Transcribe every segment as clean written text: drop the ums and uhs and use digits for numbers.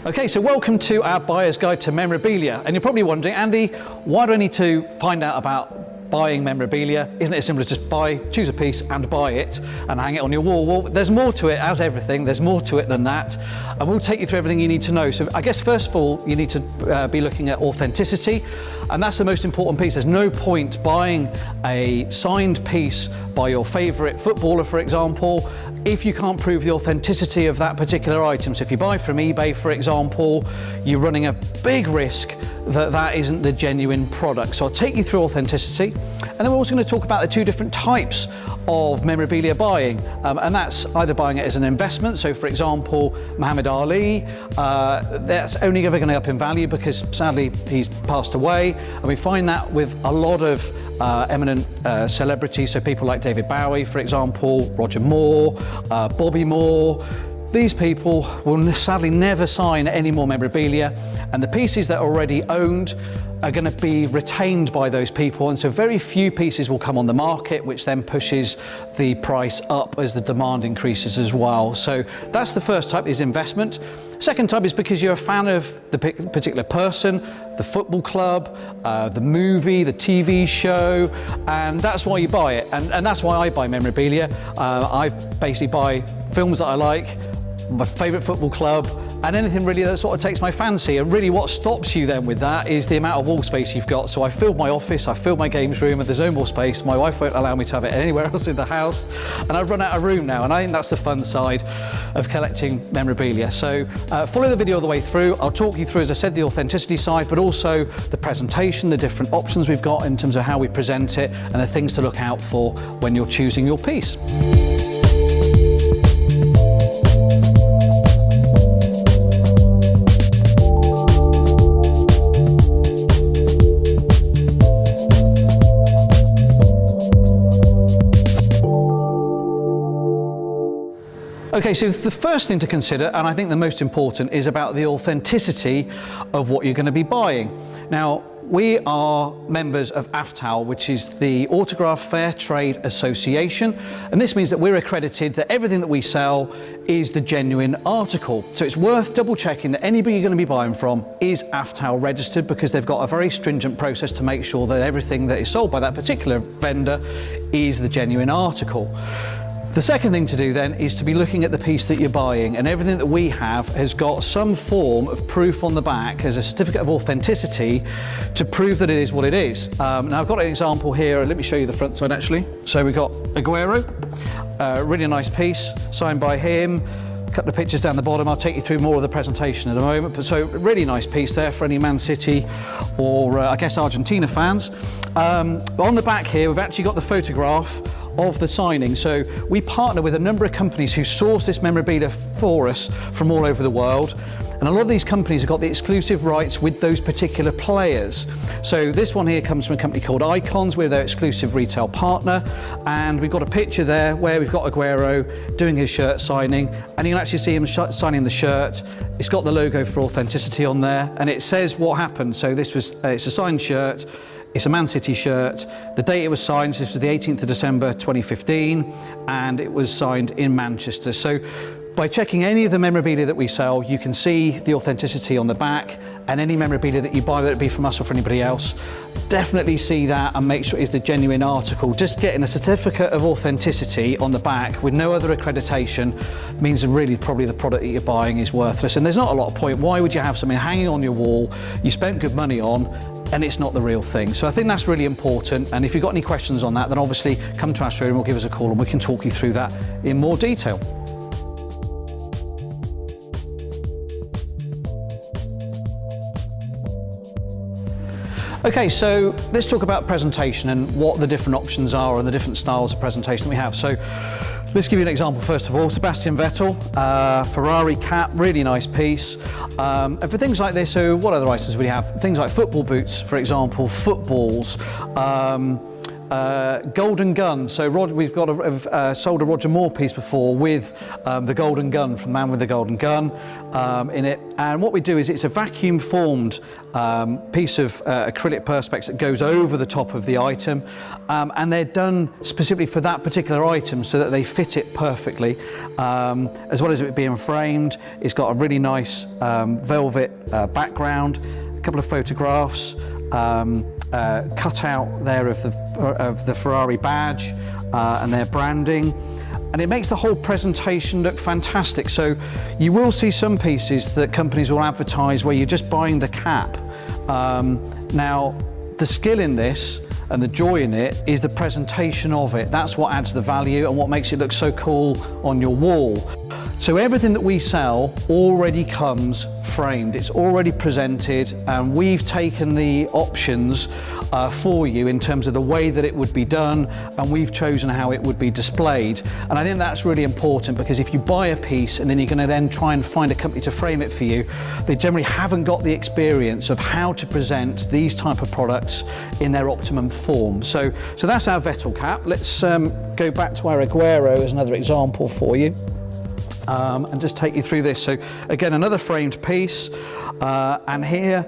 Okay, so welcome to our buyer's guide to memorabilia. And you're probably wondering, Andy, why do I need to find out about buying memorabilia? Isn't it as simple as just choose a piece and buy it and hang it on your wall? Well, there's more to it, as everything, there's more to it than that. And we'll take you through everything you need to know. So I guess first of all, you need to be looking at authenticity. And that's the most important piece. There's no point buying a signed piece by your favorite footballer, for example, if you can't prove the authenticity of that particular item. So if you buy from eBay, for example, you're running a big risk that that isn't the genuine product. So I'll take you through authenticity. And then we're also going to talk about the two different types of memorabilia buying. And that's either buying it as an investment. So for example, Muhammad Ali, that's only ever going to go up in value because sadly he's passed away. And we find that with a lot of eminent celebrities, so people like David Bowie, for example, Roger Moore, Bobby Moore. These people will sadly never sign any more memorabilia, and the pieces that are already owned are going to be retained by those people, and so very few pieces will come on the market, which then pushes the price up as the demand increases as well. So that's the first type, is investment. Second type is because you're a fan of the particular person, the football club, the movie, the TV show, and that's why you buy it. And that's why I buy memorabilia. I basically buy films that I like, my favourite football club, and anything really that sort of takes my fancy. And really what stops you then with that is the amount of wall space you've got. So I filled my office, I filled my games room, and there's no more space. My wife won't allow me to have it anywhere else in the house, and I've run out of room now, and I think that's the fun side of collecting memorabilia. So follow the video all the way through. I'll talk you through, as I said, the authenticity side, but also the presentation, the different options we've got in terms of how we present it, and the things to look out for when you're choosing your piece. Okay, so the first thing to consider, and I think the most important, is about the authenticity of what you're going to be buying. Now, we are members of AFTAL, which is the Autograph Fair Trade Association, and this means that we're accredited that everything that we sell is the genuine article. So it's worth double checking that anybody you're going to be buying from is AFTAL registered, because they've got a very stringent process to make sure that everything that is sold by that particular vendor is the genuine article. The second thing to do then is to be looking at the piece that you're buying, and everything that we have has got some form of proof on the back as a certificate of authenticity to prove that it is what it is. Now I've got an example here, let me show you the front side actually. So we've got Aguero, really nice piece, signed by him. A couple of pictures down the bottom. I'll take you through more of the presentation in a moment. But so really nice piece there for any Man City or I guess Argentina fans. But on the back here, we've actually got the photograph of the signing. So we partner with a number of companies who source this memorabilia for us from all over the world. And a lot of these companies have got the exclusive rights with those particular players. So this one here comes from a company called Icons. We're their exclusive retail partner. And we've got a picture there where we've got Aguero doing his shirt signing. And you can actually see him signing the shirt. It's got the logo for authenticity on there. And it says what happened. So this was, it's a signed shirt. It's a Man City shirt. The date it was signed, this was the 18th of December 2015, and it was signed in Manchester. So by checking any of the memorabilia that we sell, you can see the authenticity on the back, and any memorabilia that you buy, whether it be from us or from anybody else, definitely see that and make sure it's the genuine article. Just getting a certificate of authenticity on the back with no other accreditation means that really probably the product that you're buying is worthless. And there's not a lot of point. Why would you have something hanging on your wall you spent good money on and it's not the real thing? So I think that's really important. And if you've got any questions on that, then obviously come to our showroom or give us a call and we can talk you through that in more detail. Okay, so let's talk about presentation and what the different options are and the different styles of presentation we have. So let's give you an example first of all. Sebastian Vettel, Ferrari cap, really nice piece. And for things like this, so what other items would we have? Things like football boots, for example, footballs, golden gun. So we've got sold a Roger Moore piece before with the golden gun, from Man with the Golden Gun in it. And what we do is it's a vacuum formed piece of acrylic perspex that goes over the top of the item, and they're done specifically for that particular item so that they fit it perfectly. As well as it being framed, it's got a really nice velvet background, a couple of photographs, cut out there of the Ferrari badge and their branding, and it makes the whole presentation look fantastic. So you will see some pieces that companies will advertise where you're just buying the cap. Now the skill in this and the joy in it is the presentation of it. That's what adds the value and what makes it look so cool on your wall. So everything that we sell already comes framed, it's already presented, and we've taken the options for you in terms of the way that it would be done, and we've chosen how it would be displayed. And I think that's really important, because if you buy a piece and then you're going to then try and find a company to frame it for you, they generally haven't got the experience of how to present these type of products in their optimum form. So that's our Vettel cap. Let's go back to our Aguero as another example for you. And just take you through this. So again, another framed piece, and here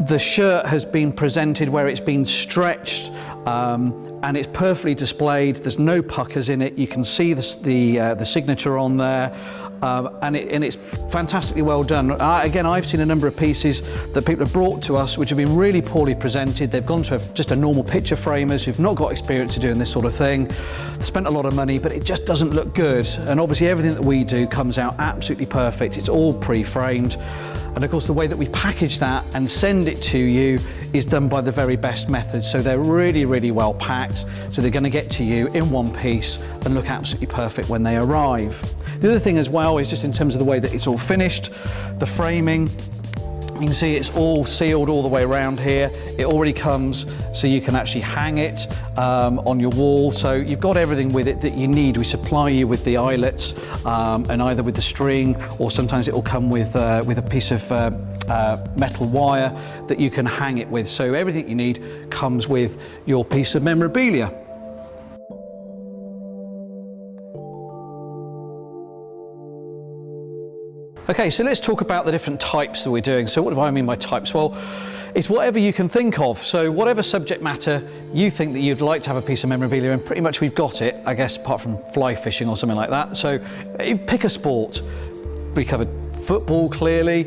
the shirt has been presented where it's been stretched, and it's perfectly displayed. There's no puckers in it. You can see the signature on there, and it's fantastically well done. Again, I've seen a number of pieces that people have brought to us which have been really poorly presented. They've gone to just a normal picture framers who've not got experience of doing this sort of thing, spent a lot of money, but it just doesn't look good. And obviously everything that we do comes out absolutely perfect. It's all pre-framed. And of course, the way that we package that and send it to you is done by the very best methods. So they're really, really well packed. So they're going to get to you in one piece and look absolutely perfect when they arrive. The other thing as well is just in terms of the way that it's all finished, the framing. You can see it's all sealed all the way around here. It already comes so you can actually hang it on your wall. So you've got everything with it that you need. We supply you with the eyelets, and either with the string, or sometimes it will come with a piece of metal wire that you can hang it with. So everything you need comes with your piece of memorabilia. Okay, so let's talk about the different types that we're doing. So what do I mean by types? Well, it's whatever you can think of. So whatever subject matter you think that you'd like to have a piece of memorabilia, and pretty much we've got it, I guess, apart from fly fishing or something like that. So you pick a sport. We covered football, clearly.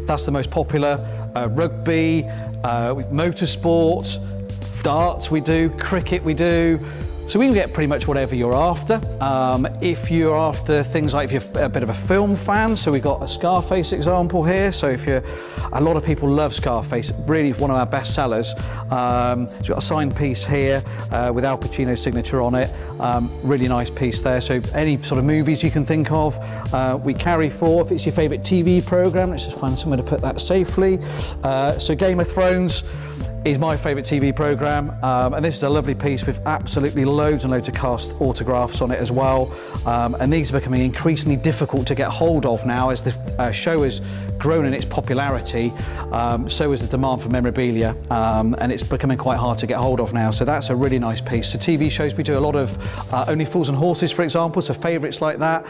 That's the most popular. Rugby, motorsport, darts we do, cricket we do. So we can get pretty much whatever you're after. If you're after things like, if you're a bit of a film fan, so we've got a Scarface example here. So if you're, a lot of people love Scarface, really one of our best sellers. So we've got a signed piece here with Al Pacino's signature on it. Really nice piece there. So any sort of movies you can think of, we carry for. If it's your favorite TV program, let's just find somewhere to put that safely. So Game of Thrones is my favourite TV programme, and this is a lovely piece with absolutely loads and loads of cast autographs on it as well, and these are becoming increasingly difficult to get hold of now as the show has grown in its popularity. So is the demand for memorabilia, and it's becoming quite hard to get hold of now, so that's a really nice piece. So TV shows, we do a lot of Only Fools and Horses, for example, so favourites like that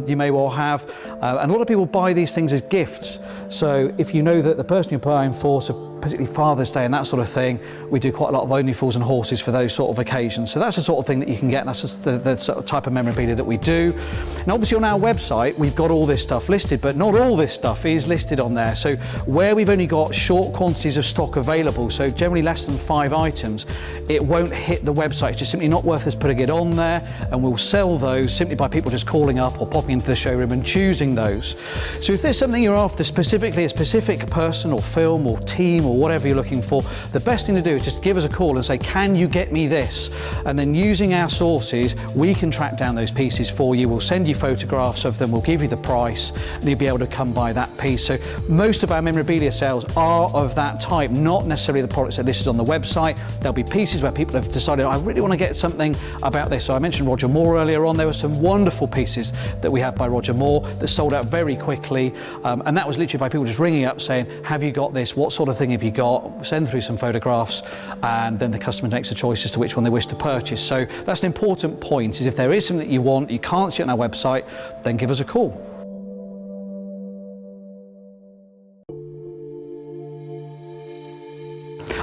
you may well have, and a lot of people buy these things as gifts. So if you know that the person you're buying for, so particularly Father's Day and that sort of thing, we do quite a lot of Only Fools and Horses for those sort of occasions. So that's the sort of thing that you can get, and that's the sort of type of memorabilia that we do. And obviously on our website, we've got all this stuff listed, but not all this stuff is listed on there. So where we've only got short quantities of stock available, so generally less than 5 items, it won't hit the website. It's just simply not worth us putting it on there, and we'll sell those simply by people just calling up or popping into the showroom and choosing those. So if there's something you're after, specifically a specific person or film or team or whatever you're looking for, the best thing to do is just give us a call and say, can you get me this? And then using our sources, we can track down those pieces for you. We'll send you photographs of them, we'll give you the price, and you'll be able to come buy that piece. So most of our memorabilia sales are of that type, not necessarily the products that are listed on the website. There'll be pieces where people have decided, I really want to get something about this. So I mentioned Roger Moore earlier on. There were some wonderful pieces that we have by Roger Moore that sold out very quickly, and that was literally by people just ringing up saying, have you got this? What sort of thing have have you got, send through some photographs, and then the customer makes a choice as to which one they wish to purchase. So that's an important point, is if there is something that you want, you can't see it on our website, then give us a call.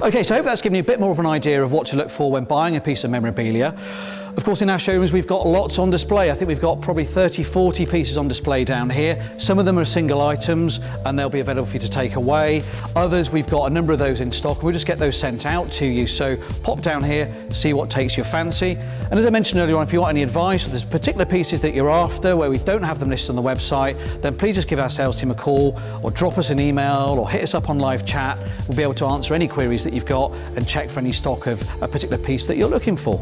Okay, so I hope that's given you a bit more of an idea of what to look for when buying a piece of memorabilia. Of course, in our showrooms, we've got lots on display. I think we've got probably 30, 40 pieces on display down here. Some of them are single items and they'll be available for you to take away. Others, we've got a number of those in stock. We'll just get those sent out to you. So pop down here, see what takes your fancy. And as I mentioned earlier on, if you want any advice, or there's particular pieces that you're after where we don't have them listed on the website, then please just give our sales team a call or drop us an email or hit us up on live chat. We'll be able to answer any queries that you've got and check for any stock of a particular piece that you're looking for.